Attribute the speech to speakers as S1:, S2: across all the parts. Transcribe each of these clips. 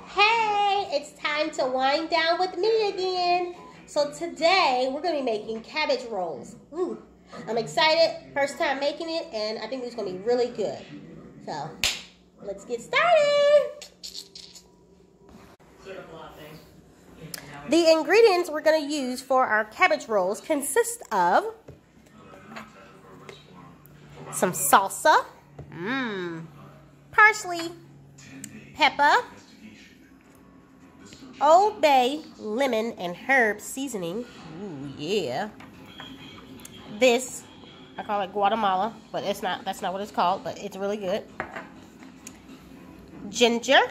S1: Hey, it's time to wind down with me again. So today we're going to be making cabbage rolls. Ooh, I'm excited. First time making it, and I think it's going to be really good. So let's get started. The ingredients we're going to use for our cabbage rolls consist of some salsa, parsley, pepper, Old Bay lemon and herb seasoning. Ooh, yeah. This, I call it Guatemala, but that's not what it's called, but it's really good. Ginger,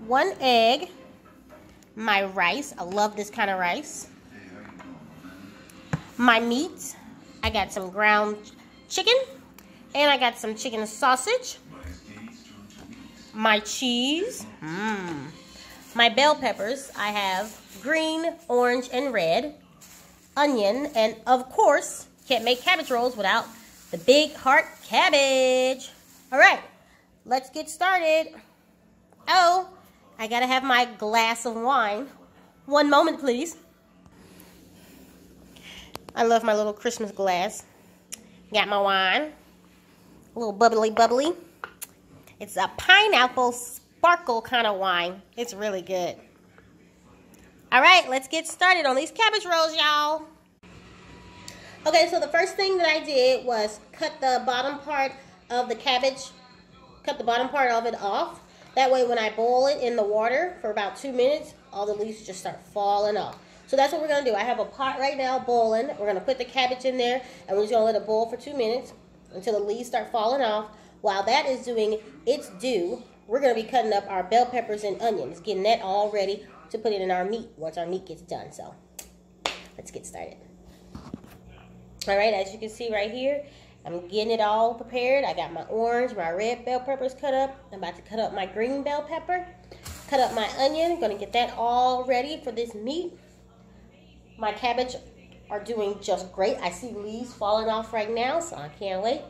S1: 1 egg, my rice. I love this kind of rice. My meat, I got some ground chicken, and I got some chicken sausage. My cheese, my bell peppers, I have green, orange, and red, onion, and of course, can't make cabbage rolls without the big heart cabbage. All right, let's get started. Oh, I gotta have my glass of wine. One moment, please. I love my little Christmas glass. Got my wine, a little bubbly, bubbly. It's a pineapple sparkle kind of wine. It's really good. All right, let's get started on these cabbage rolls, y'all. Okay, so the first thing that I did was cut the bottom part of the cabbage, cut the bottom part of it off. That way when I boil it in the water for about 2 minutes, all the leaves just start falling off. So that's what we're going to do. I have a pot right now boiling. We're going to put the cabbage in there, and we're just going to let it boil for 2 minutes until the leaves start falling off. While that is doing its due, we're going to be cutting up our bell peppers and onions, getting that all ready to put it in our meat once our meat gets done. So let's get started. All right, as you can see right here, I'm getting it all prepared. I got my orange, my red bell peppers cut up. I'm about to cut up my green bell pepper, cut up my onion. I'm going to get that all ready for this meat. My cabbage are doing just great. I see leaves falling off right now, so I can't wait.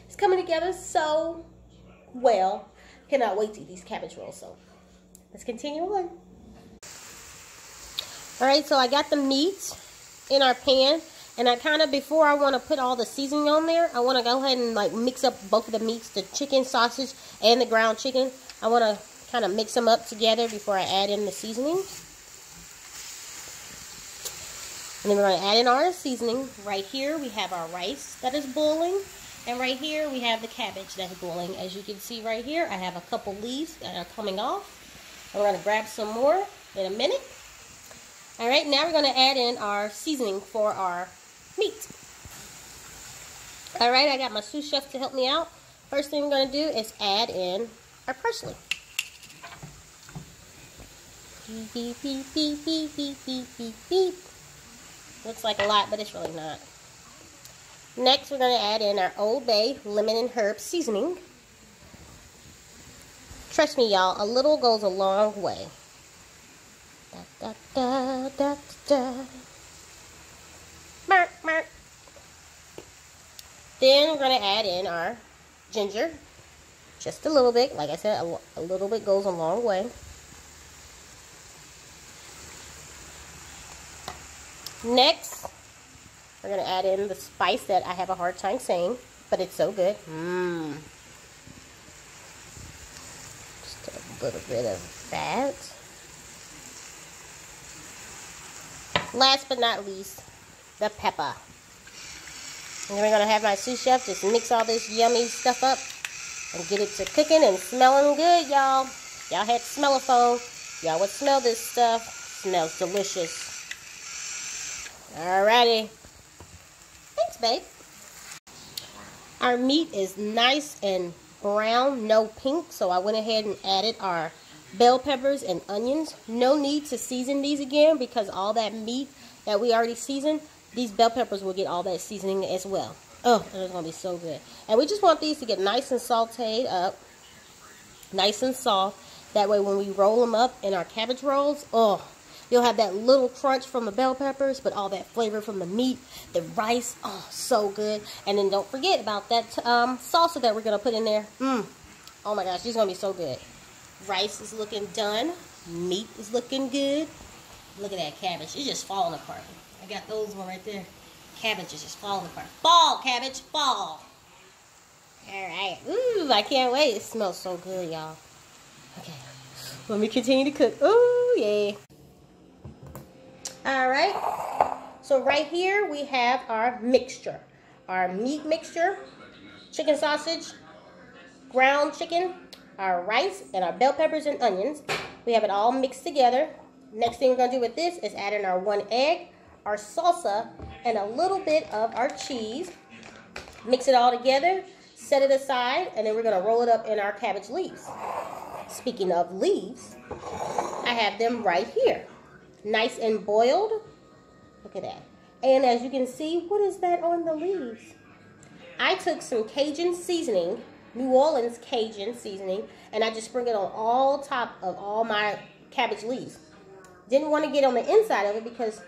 S1: It's coming together so well. Cannot wait to eat these cabbage rolls. So let's continue on. All right, so I got the meat in our pan, and I kind of, before I want to put all the seasoning on there, I want to go ahead and like mix up both of the meats, the chicken sausage and the ground chicken. I want to kind of mix them up together before I add in the seasoning. And then we're going to add in our seasoning. Right here we have our rice that is boiling. And right here we have the cabbage that's boiling. As you can see right here, I have a couple leaves that are coming off. And we're going to grab some more in a minute. All right, now we're going to add in our seasoning for our meat. All right, I got my sous chef to help me out. First thing we're going to do is add in our parsley. Beep, beep, beep, beep, beep, beep, beep, beep, beep. Looks like a lot, but it's really not. Next, we're going to add in our Old Bay lemon and herb seasoning. Trust me, y'all, a little goes a long way. Da, da, da, da, da. Mark, mark. Then we're going to add in our ginger. Just a little bit. Like I said, a little bit goes a long way. Next, we're going to add in the spice that I have a hard time saying, but it's so good. Just a little bit of that. Last but not least, the pepper. And then we're going to have my sous chef just mix all this yummy stuff up and get it to cooking and smelling good, y'all. Y'all had smellophone. Y'all would smell this stuff. Smells delicious. Alrighty. Thanks, babe. Our meat is nice and brown, no pink, so I went ahead and added our bell peppers and onions. No need to season these again because all that meat that we already seasoned, these bell peppers will get all that seasoning as well. Oh, it's going to be so good. And we just want these to get nice and sauteed up, nice and soft. That way when we roll them up in our cabbage rolls, oh, you'll have that little crunch from the bell peppers, but all that flavor from the meat, the rice, oh, so good. And then don't forget about that salsa that we're going to put in there. Oh my gosh, these are going to be so good. Rice is looking done. Meat is looking good. Look at that cabbage. It's just falling apart. I got those one right there. Cabbage is just falling apart. Fall, cabbage, fall. Alright. Ooh, I can't wait. It smells so good, y'all. Okay. Let me continue to cook. Ooh, yeah. Alright. So right here we have our mixture. Our meat mixture, chicken sausage, ground chicken, our rice, and our bell peppers and onions. We have it all mixed together. Next thing we're going to do with this is add in our 1 egg, our salsa, and a little bit of our cheese. Mix it all together, set it aside, and then we're going to roll it up in our cabbage leaves. Speaking of leaves, I have them right here. Nice and boiled. Look at that. And as you can see, what is that on the leaves? I took some Cajun seasoning, New Orleans Cajun seasoning, and I just sprinkled it on all top of all my cabbage leaves. Didn't want to get on the inside of it because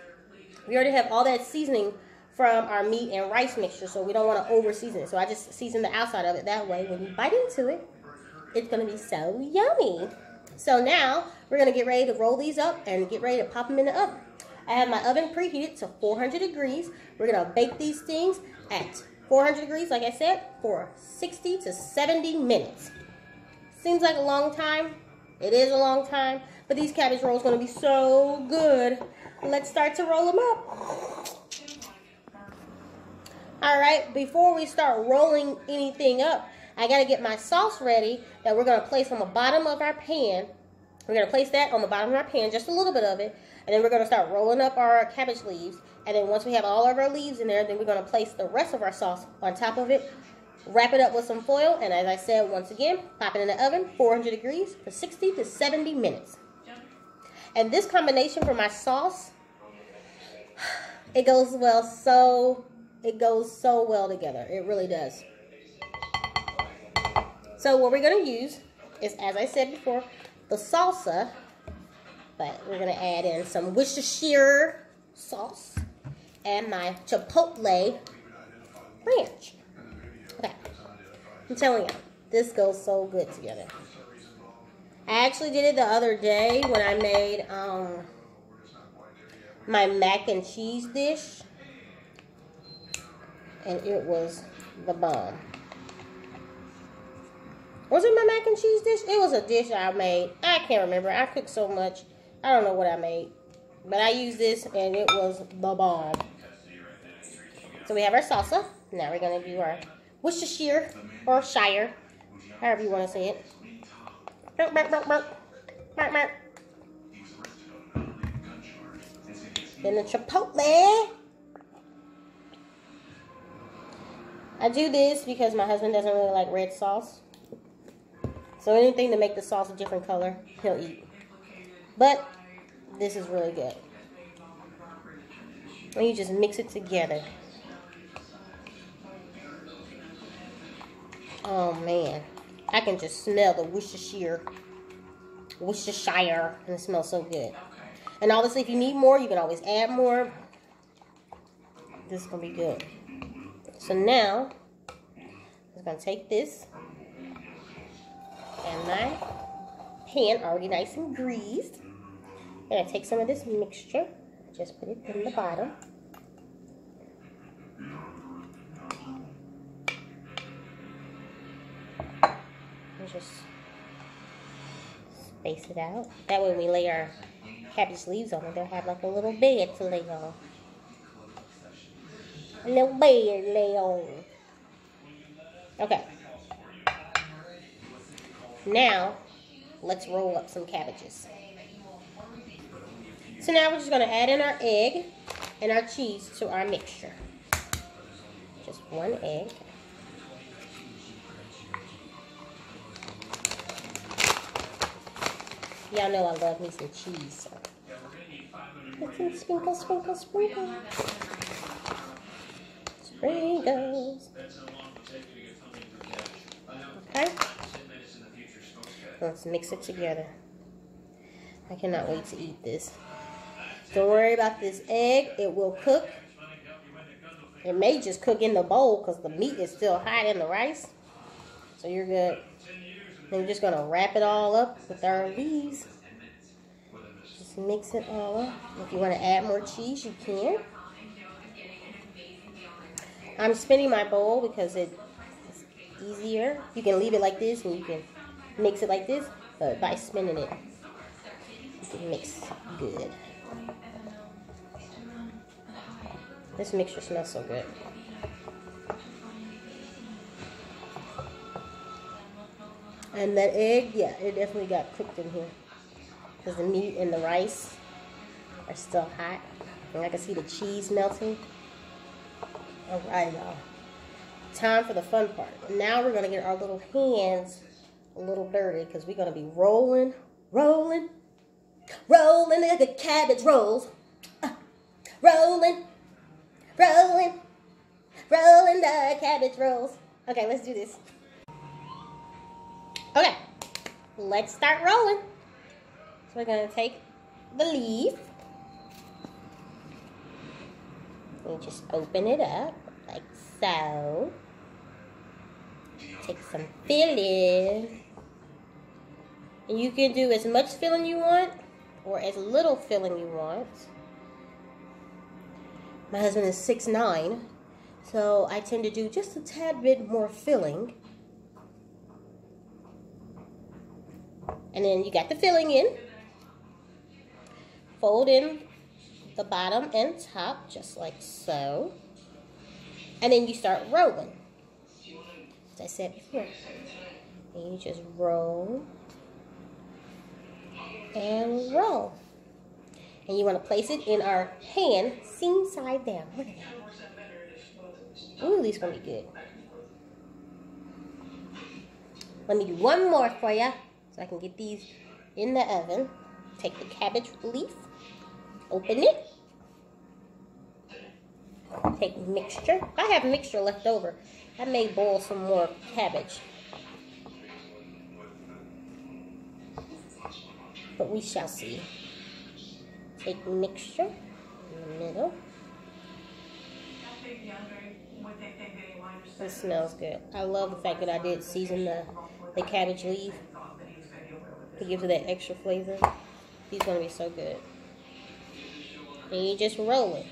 S1: we already have all that seasoning from our meat and rice mixture, so we don't want to over season it. So I just season the outside of it. That way, when you bite into it, it's going to be so yummy. So now, we're going to get ready to roll these up and get ready to pop them in the oven. I have my oven preheated to 400 degrees. We're going to bake these things at 400 degrees, like I said, for 60 to 70 minutes. Seems like a long time. It is a long time, but these cabbage rolls are going to be so good. Let's start to roll them up. All right, before we start rolling anything up, I got to get my sauce ready that we're going to place on the bottom of our pan. We're going to place that on the bottom of our pan, just a little bit of it, and then we're going to start rolling up our cabbage leaves. And then once we have all of our leaves in there, then we're going to place the rest of our sauce on top of it, wrap it up with some foil, and as I said, once again, pop it in the oven, 400 degrees for 60 to 70 minutes. And this combination for my sauce, it goes so well together. It really does. So what we're going to use is, as I said before, the salsa, but we're going to add in some Worcestershire sauce and my Chipotle ranch. Okay, I'm telling you, this goes so good together. I actually did it the other day when I made my mac and cheese dish, and it was the bomb. Was it my mac and cheese dish? It was a dish I made. I can't remember. I cooked so much. I don't know what I made. But I used this, and it was the bomb. So we have our salsa. Now we're going to do our Worcestershire, or Shire, however you want to say it. Burp, burp, burp, burp. Burp, burp. Then the Chipotle. I do this because my husband doesn't really like red sauce. So anything to make the sauce a different color, he'll eat. But this is really good. And you just mix it together. Oh man, I can just smell the Worcestershire, and it smells so good. And obviously, if you need more, you can always add more. This is gonna be good. So now, I'm gonna take this, and my pan already nice and greased. And I take some of this mixture, just put it in the bottom. And just space it out. That way when we lay our cabbage leaves on it, they'll have like a little bed to lay on. A little bed to lay on. Okay. Now, let's roll up some cabbages. So now we're just going to add in our egg and our cheese to our mixture. Just 1 egg. Y'all know I love me some cheese. So. Sprinkle, sprinkle, sprinkle. Sprinkles. Okay. Let's mix it together. I cannot wait to eat this. Don't worry about this egg. It will cook. It may just cook in the bowl because the meat is still hot in the rice. So you're good. Then we're just going to wrap it all up with our leaves. Just mix it all up. If you want to add more cheese, you can. I'm spinning my bowl because it's easier. You can leave it like this and you can mix it like this. But by spinning it, you can mix good. This mixture smells so good. And that egg, yeah, it definitely got cooked in here. Because the meat and the rice are still hot. And I can see the cheese melting. Alright, y'all. Time for the fun part. Now we're going to get our little hands a little dirty. Because we're going to be rolling the cabbage rolls. Rolling the cabbage rolls. Okay, let's do this. Okay, let's start rolling. So we're going to take the leaf and just open it up like so. Take some filling. And you can do as much filling you want or as little filling you want. My husband is 6'9", so I tend to do just a tad bit more filling. And then you got the filling in. Fold in the bottom and top just like so. And then you start rolling. As I said before. And you just roll and roll. And you want to place it in our pan, seam side down. Look at that. Ooh, these are going to be good. Let me do one more for you so I can get these in the oven. Take the cabbage leaf, open it. Take mixture. I have mixture left over. I may boil some more cabbage. But we shall see. Take mixture in the middle. It smells good. I love the fact that I did season the cabbage leaf to give it that extra flavor. These are going to be so good. And you just roll it.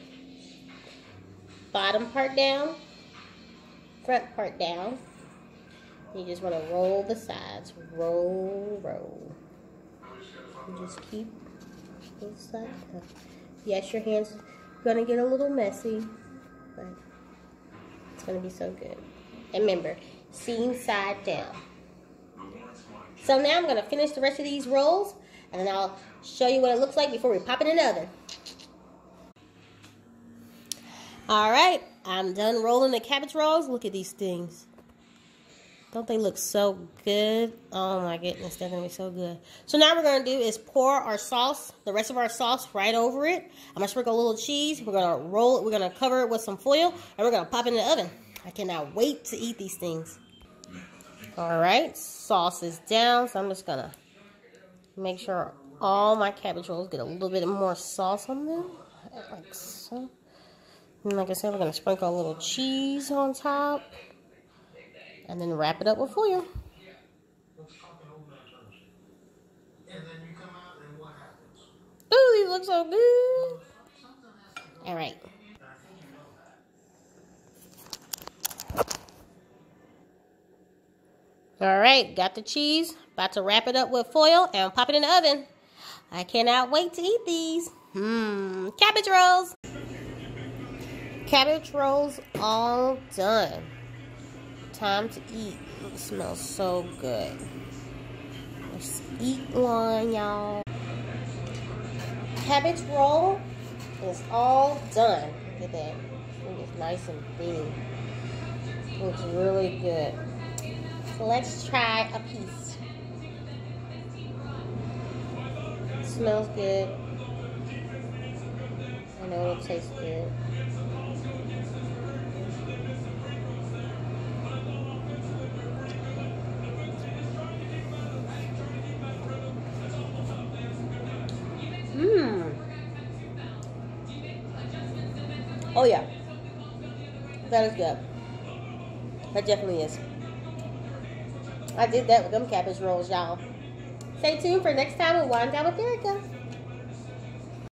S1: Bottom part down, front part down. You just want to roll the sides. Roll, roll. And just keep this side up. Yes, your hands are going to get a little messy, but it's going to be so good. And remember, seam side down. So now I'm going to finish the rest of these rolls, and then I'll show you what it looks like before we pop it in the oven. Alright, I'm done rolling the cabbage rolls. Look at these things. Don't they look so good? Oh my goodness, they're going to be so good. So now what we're going to do is pour our sauce, the rest of our sauce, right over it. I'm going to sprinkle a little cheese. We're going to roll it. We're going to cover it with some foil, and we're going to pop it in the oven. I cannot wait to eat these things. Alright, sauce is down, so I'm just going to make sure all my cabbage rolls get a little bit more sauce on them. Like so. And like I said, we're going to sprinkle a little cheese on top. And then wrap it up with foil. Ooh, these look so good. Alright. Alright, got the cheese. About to wrap it up with foil and pop it in the oven. I cannot wait to eat these. Cabbage rolls. Cabbage rolls all done. Time to eat. It smells so good. Let's eat one, y'all. Cabbage roll is all done. Look at that. It's nice and big. Looks really good. So let's try a piece. It smells good. I know it tastes good. Oh yeah, that is good. That definitely is. I did that with them cabbage rolls, y'all. Stay tuned for next time with Wine Down with Erica.